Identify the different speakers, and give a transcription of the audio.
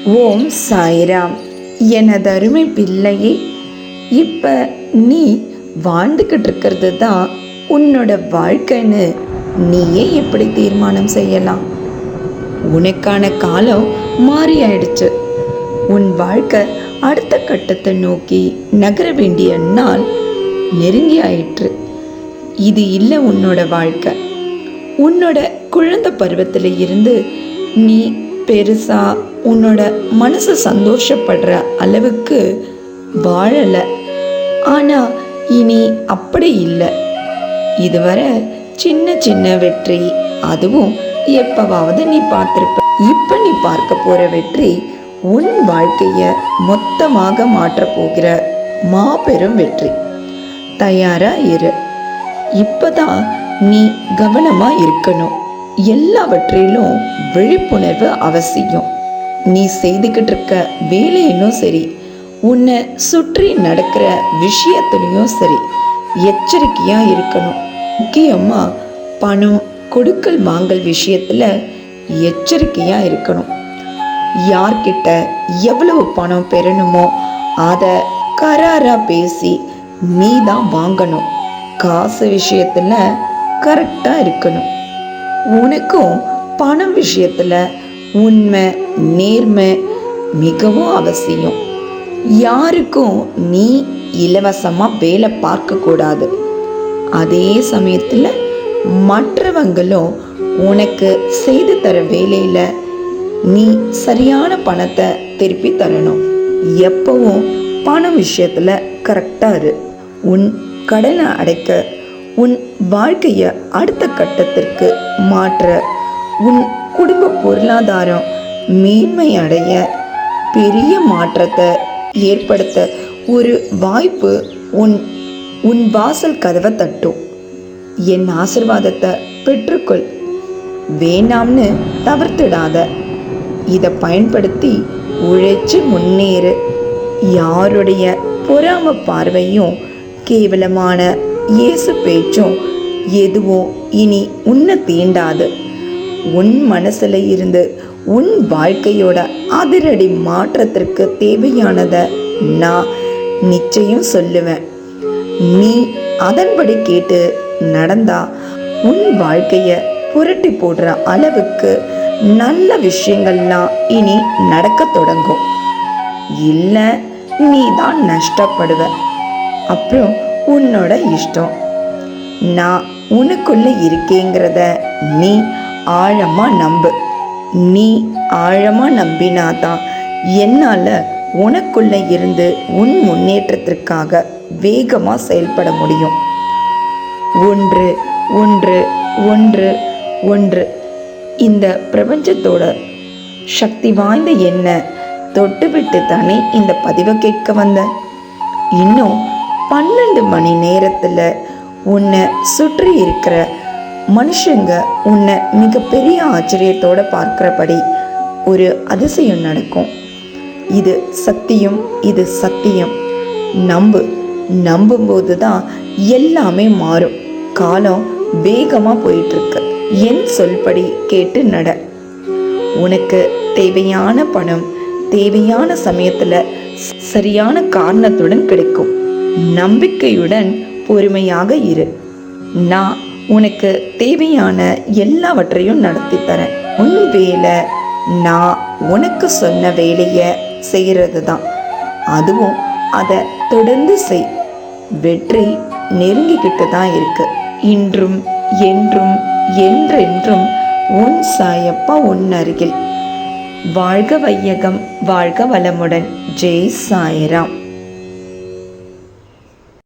Speaker 1: ஓம் சாய்ராம். எனதருமை பிள்ளையே, இப்போ நீ வாழ்ந்துக்கிட்டு இருக்கிறது தான் உன்னோட வாழ்க்கைன்னு நீயே எப்படி தீர்மானம் செய்யலாம்? உனக்கான காலம் மாறி ஆயிடுச்சு. உன் வாழ்க்கை அடுத்த கட்டத்தை நோக்கி நகர வேண்டிய நாள் நெருங்கி ஆயிற்று. இது இல்லை உன்னோட வாழ்க்கை. உன்னோட குழந்தை பருவத்தில் இருந்து நீ பெருசா உன்னோட மனசு சந்தோஷப்படுற அளவுக்கு வாழலை. ஆனால் இனி அப்படி இல்லை. இதுவரை சின்ன சின்ன வெற்றி, அதுவும் எப்பவாவது நீ பார்த்துருப்ப. இப்போ நீ பார்க்க போகிற வெற்றி உன் வாழ்க்கையை மொத்தமாக மாற்றப் போகிற மாபெரும் வெற்றி. தயாரா இரு. இப்போதான் நீ கவனமாக இருக்கணும். எல்லாவற்றிலும் விழிப்புணர்வு அவசியம். நீ செய்துக்கிட்டு இருக்க வேலையிலும் சரி, உன்னை சுற்றி நடக்கிற விஷயத்துலையும் சரி, எச்சரிக்கையாக இருக்கணும். முக்கியமாக பணம் கொடுக்கல் வாங்கல் விஷயத்தில் எச்சரிக்கையாக இருக்கணும். யார்கிட்ட எவ்வளவு பணம் பெறணுமோ அதை கராராக பேசி நீ தான் வாங்கணும். காசு விஷயத்தில் கரெக்டாக இருக்கணும். உனக்கும் பணம் விஷயத்தில் உண்மை, நேர்மை மிகவும் அவசியம். யாருக்கும் நீ இலவசமாக வேலை பார்க்கக்கூடாது. அதே சமயத்தில் மற்றவங்களும் உனக்கு செய்து தர வேலையில் நீ சரியான பணத்தை திருப்பி தரணும். எப்பவும் பணம் விஷயத்தில் கரெக்டாக இரு. உன் கடனை அடைக்க, உன் வாழ்க்கையை அடுத்த கட்டத்திற்கு மாற்ற, உன் குடும்ப பொருளாதாரம் மேன்மை அடைய, பெரிய மாற்றத்தை ஏற்படுத்த ஒரு வாய்ப்பு உன் வாசல் கதவை தட்டும். என் ஆசிர்வாதத்தை பெற்றுக்கொள். வேணாம்னு தவிர்த்திடாத. இதை பயன்படுத்தி உழைச்சு முன்னேறு. யாருடைய பொறாம பார்வையும் கேவலமான இயேசு பேச்சும் எதுவும் இனி உன்னை தீண்டாது. உன் மனசுல இருந்து உன் வாழ்க்கையோட அதிரடி மாற்றத்திற்கு தேவையானதை நான் நிச்சயம் சொல்லுவேன். நீ அதன்படி கேட்டு நடந்தா உன் வாழ்க்கைய புரட்டி போடுற அளவுக்கு நல்ல விஷயங்கள்லாம் இனி நடக்க தொடங்கும். இல்லை, நீ தான் நஷ்டப்படுவ. அப்புறம் உன்னோட இஷ்டம். நான் உனக்குள்ள இருக்கேங்கிறத நீ ஆழமா நம்பு. நீ ஆழமா நம்பினாதான் என்னால் உனக்குள்ள இருந்து உன் முன்னேற்றத்திற்காக வேகமா செயல்பட முடியும். ஒன்று ஒன்று ஒன்று ஒன்று இந்த பிரபஞ்சத்தோட சக்தி வாய்ந்த எண்ணை தொட்டுவிட்டு தானே இந்த பதிவை கேட்க வந்த. இன்னும் 12 மணி நேரத்தில் உன்னை சுற்றி இருக்கிற மனுஷங்க உன்னை மிகப்பெரிய ஆச்சரியத்தோடு பார்க்கிறபடி ஒரு அதிசயம் நடக்கும். இது சத்தியம், இது சத்தியம். நம்பும்போது தான் எல்லாமே மாறும். காலம் வேகமாக போயிட்டுருக்கு. என் சொல்படி கேட்டு நட. உனக்கு தேவையான பணம் தேவையான சமயத்தில் சரியான காரணத்துடன் கிடைக்கும். நம்பிக்கையுடன் பொறுமையாக இரு. நான் உனக்கு தேவையான எல்லாவற்றையும் நடத்தி தரேன். உன் வேலை நான் உனக்கு சொன்ன வேலையை செய்கிறது தான். அதுவும் அதை தொடர்ந்து செய். வெற்றி நெருங்கிக்கிட்டு தான் இருக்கு. இன்றும் என்றும் என்றென்றும் உன் சாயப்பா உன் அருகில். வாழ்க வையகம், வாழ்க வளமுடன். ஜெய் சாய்ராம்.